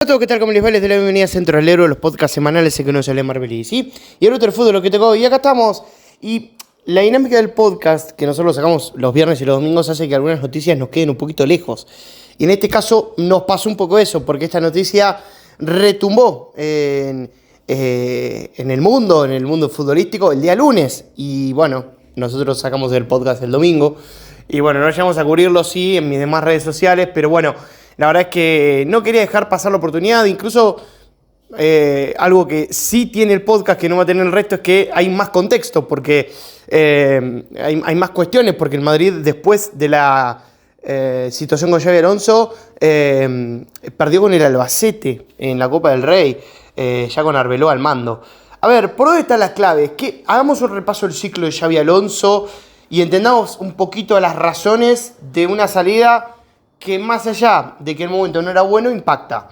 Hola a todos, ¿qué tal? ¿Cómo les va? Les doy la bienvenida a Centro del Héroe, los podcasts semanales en que uno se lee Marvel, ¿sí? Y el otro fútbol, lo que tengo. Y acá estamos. Y la dinámica del podcast, que nosotros sacamos los viernes y los domingos, hace que algunas noticias nos queden un poquito lejos. Y en este caso nos pasó un poco eso, porque esta noticia retumbó en el mundo futbolístico, el día lunes. Y bueno, nosotros sacamos el podcast el domingo. Y bueno, no llegamos a cubrirlo, sí, en mis demás redes sociales, pero bueno, la verdad es que no quería dejar pasar la oportunidad. Incluso algo que sí tiene el podcast que no va a tener el resto es que hay más contexto, porque hay más cuestiones, porque el Madrid, después de la situación con Xabi Alonso, perdió con el Albacete en la Copa del Rey, ya con Arbeloa al mando. A ver, ¿por dónde están las claves? Que hagamos un repaso del ciclo de Xabi Alonso y entendamos un poquito las razones de una salida que, más allá de que el momento no era bueno, impacta.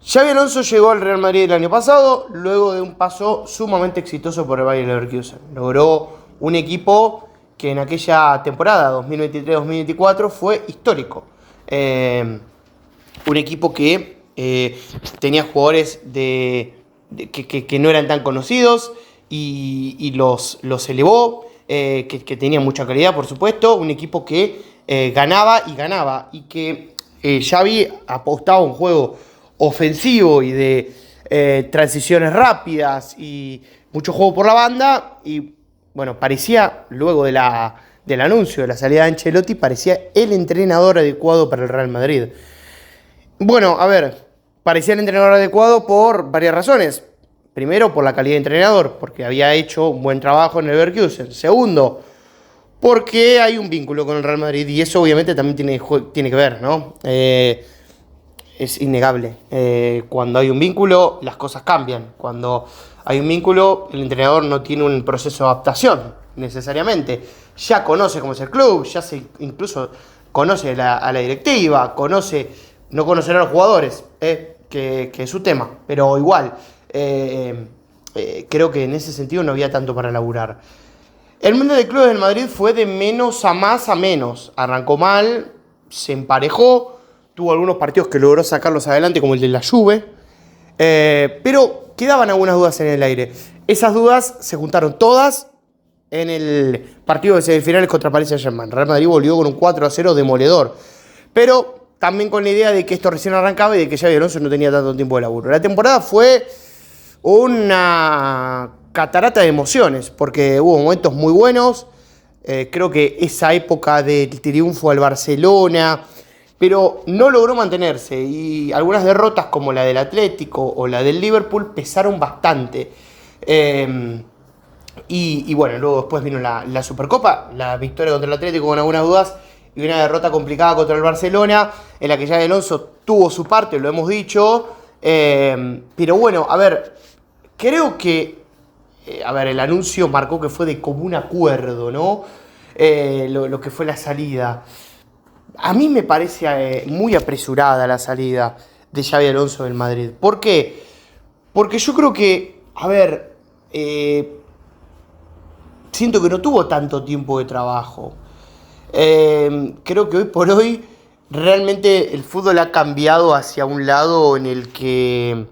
Xabi Alonso llegó al Real Madrid el año pasado, luego de un paso sumamente exitoso por el Bayer Leverkusen. Logró un equipo que en aquella temporada, 2023-2024, fue histórico. Un equipo que tenía jugadores que no eran tan conocidos y los elevó, que tenía mucha calidad, por supuesto. Un equipo que ganaba y que Xavi apostaba a un juego ofensivo y de transiciones rápidas y mucho juego por la banda. Y bueno, parecía, luego del anuncio de la salida de Ancelotti, parecía el entrenador adecuado para el Real Madrid. Bueno, a ver, parecía el entrenador adecuado por varias razones. Primero, por la calidad de entrenador, porque había hecho un buen trabajo en el Leverkusen. Segundo, porque hay un vínculo con el Real Madrid y eso obviamente también tiene que ver, ¿no? Es innegable. Cuando hay un vínculo, las cosas cambian. Cuando hay un vínculo, el entrenador no tiene un proceso de adaptación, necesariamente. Ya conoce cómo es el club, incluso conoce a la directiva, no conocerá a los jugadores, que es su tema, pero igual, creo que en ese sentido no había tanto para laburar. El Mundial de Clubes del Madrid fue de menos a más a menos. Arrancó mal, se emparejó, tuvo algunos partidos que logró sacarlos adelante, como el de la Juve, pero quedaban algunas dudas en el aire. Esas dudas se juntaron todas en el partido de semifinales contra Paris Saint-Germain. Real Madrid volvió con un 4-0 demoledor, pero también con la idea de que esto recién arrancaba y de que Xabi Alonso no tenía tanto tiempo de laburo. La temporada fue una catarata de emociones, porque hubo momentos muy buenos. Creo que esa época del triunfo al Barcelona, pero no logró mantenerse, y algunas derrotas como la del Atlético o la del Liverpool pesaron bastante. Y bueno, luego después vino la Supercopa, la victoria contra el Atlético con algunas dudas y una derrota complicada contra el Barcelona, en la que Xabi Alonso tuvo su parte, lo hemos dicho. Pero bueno, a ver, creo que el anuncio marcó que fue de común acuerdo, ¿no? Lo que fue la salida. A mí me parece muy apresurada la salida de Xabi Alonso del Madrid. ¿Por qué? Porque yo creo que, siento que no tuvo tanto tiempo de trabajo. Creo que hoy por hoy realmente el fútbol ha cambiado hacia un lado en el que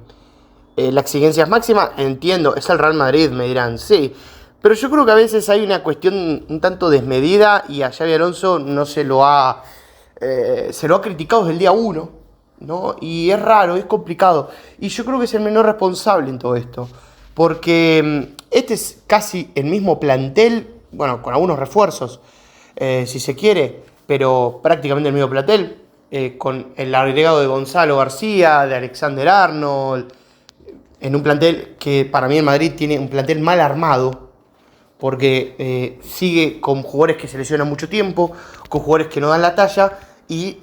la exigencia es máxima. Entiendo, es el Real Madrid, me dirán, sí. Pero yo creo que a veces hay una cuestión un tanto desmedida y a Xabi Alonso no se lo ha criticado desde el día 1, ¿no? Y es raro, es complicado. Y yo creo que es el menor responsable en todo esto. Porque este es casi el mismo plantel, bueno, con algunos refuerzos, si se quiere, pero prácticamente el mismo plantel, con el agregado de Gonzalo García, de Alexander Arnold, en un plantel que para mí en Madrid tiene un plantel mal armado, porque sigue con jugadores que se lesionan mucho tiempo, con jugadores que no dan la talla y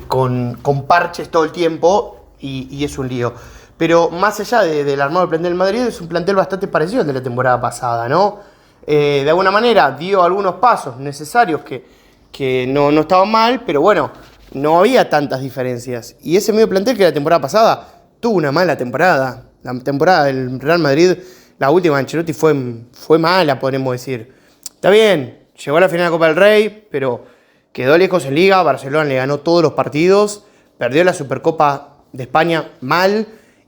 con parches todo el tiempo, y es un lío. Pero más allá del armado del plantel del Madrid, es un plantel bastante parecido al de la temporada pasada, ¿no? De alguna manera dio algunos pasos necesarios que no estaban mal, pero bueno, no había tantas diferencias. Y ese medio plantel que la temporada pasada tuvo una mala temporada. La temporada del Real Madrid, la última de Ancelotti, fue mala, podemos decir. Está bien, llegó a la final de la Copa del Rey, pero quedó lejos en Liga. Barcelona le ganó todos los partidos, perdió la Supercopa de España mal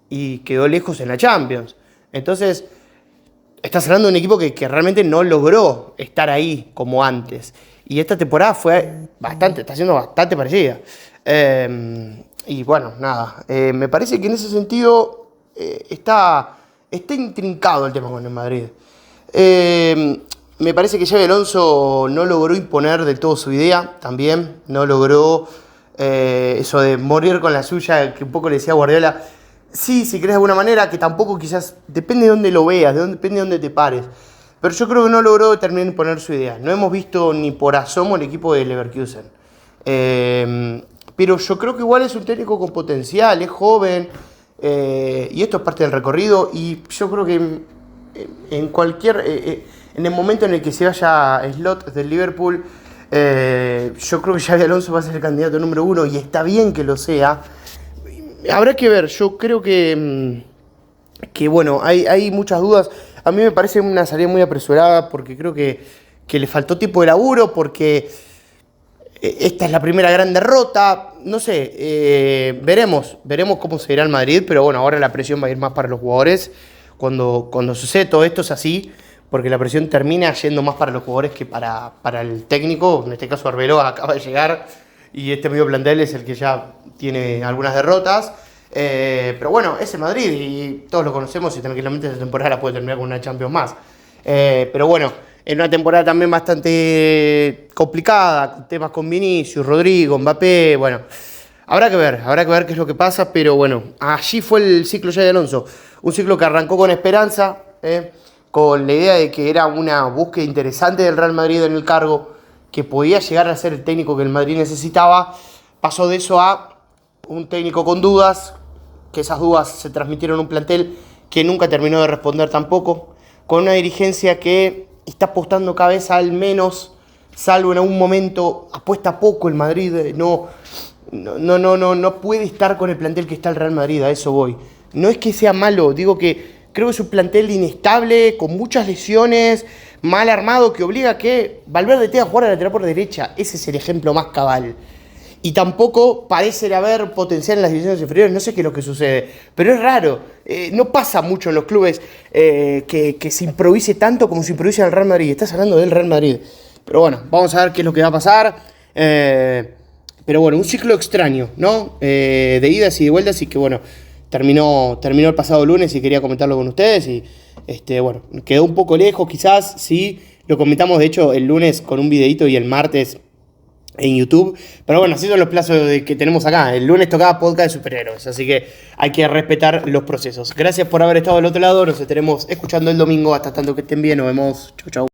y quedó lejos en la Champions. Entonces, estás hablando de un equipo que realmente no logró estar ahí como antes. Y esta temporada está siendo bastante parecida. Y bueno, nada. Me parece que en ese sentido está intrincado el tema con el Madrid. Me parece que Xabi Alonso no logró imponer del todo su idea también. No logró eso de morir con la suya, que un poco le decía a Guardiola. Sí, si querés de alguna manera, que tampoco quizás, depende de dónde lo veas, depende de dónde te pares. Pero yo creo que no logró terminar de imponer su idea. No hemos visto ni por asomo el equipo de Leverkusen. Pero yo creo que igual es un técnico con potencial, es joven, y esto es parte del recorrido. Y yo creo que en el momento en el que se vaya Slot del Liverpool, yo creo que Xabi Alonso va a ser el candidato número 1, y está bien que lo sea. Habrá que ver, yo creo que bueno, hay muchas dudas. A mí me parece una salida muy apresurada porque creo que le faltó tiempo de laburo, porque esta es la primera gran derrota. No sé, veremos cómo se irá el Madrid, pero bueno, ahora la presión va a ir más para los jugadores. Cuando sucede todo esto es así, porque la presión termina yendo más para los jugadores que para el técnico. En este caso Arbeloa acaba de llegar y este medio plantel es el que ya tiene algunas derrotas. Pero bueno, es el Madrid y todos lo conocemos, y tranquilamente esta temporada la puede terminar con una Champions más. Pero bueno, en una temporada también bastante complicada, con temas con Vinicius, Rodrigo, Mbappé. Bueno, habrá que ver qué es lo que pasa, pero bueno, allí fue el ciclo Xabi Alonso. Un ciclo que arrancó con esperanza, con la idea de que era una búsqueda interesante del Real Madrid en el cargo, que podía llegar a ser el técnico que el Madrid necesitaba. Pasó de eso a un técnico con dudas, que esas dudas se transmitieron a un plantel que nunca terminó de responder tampoco, con una dirigencia que está apostando cada vez al menos, salvo en algún momento, apuesta poco el Madrid. No puede estar con el plantel que está el Real Madrid, a eso voy. No es que sea malo, digo que creo que es un plantel inestable, con muchas lesiones, mal armado, que obliga a que Valverde tenga que jugar a la lateral por derecha. Ese es el ejemplo más cabal. Y tampoco parece haber potencial en las divisiones inferiores, no sé qué es lo que sucede, pero es raro. No pasa mucho en los clubes que se improvise tanto como se improvisa en el Real Madrid. Estás hablando del Real Madrid. Pero bueno, vamos a ver qué es lo que va a pasar. Pero bueno, un ciclo extraño, ¿no? De idas y de vueltas, y que bueno, terminó el pasado lunes y quería comentarlo con ustedes. Y bueno, quedó un poco lejos quizás, sí. Lo comentamos de hecho el lunes con un videito y el martes en YouTube, pero bueno, así son los plazos que tenemos acá. El lunes tocaba podcast de superhéroes, así que hay que respetar los procesos. Gracias por haber estado del otro lado, nos estaremos escuchando el domingo. Hasta tanto que estén bien, nos vemos, chau chau.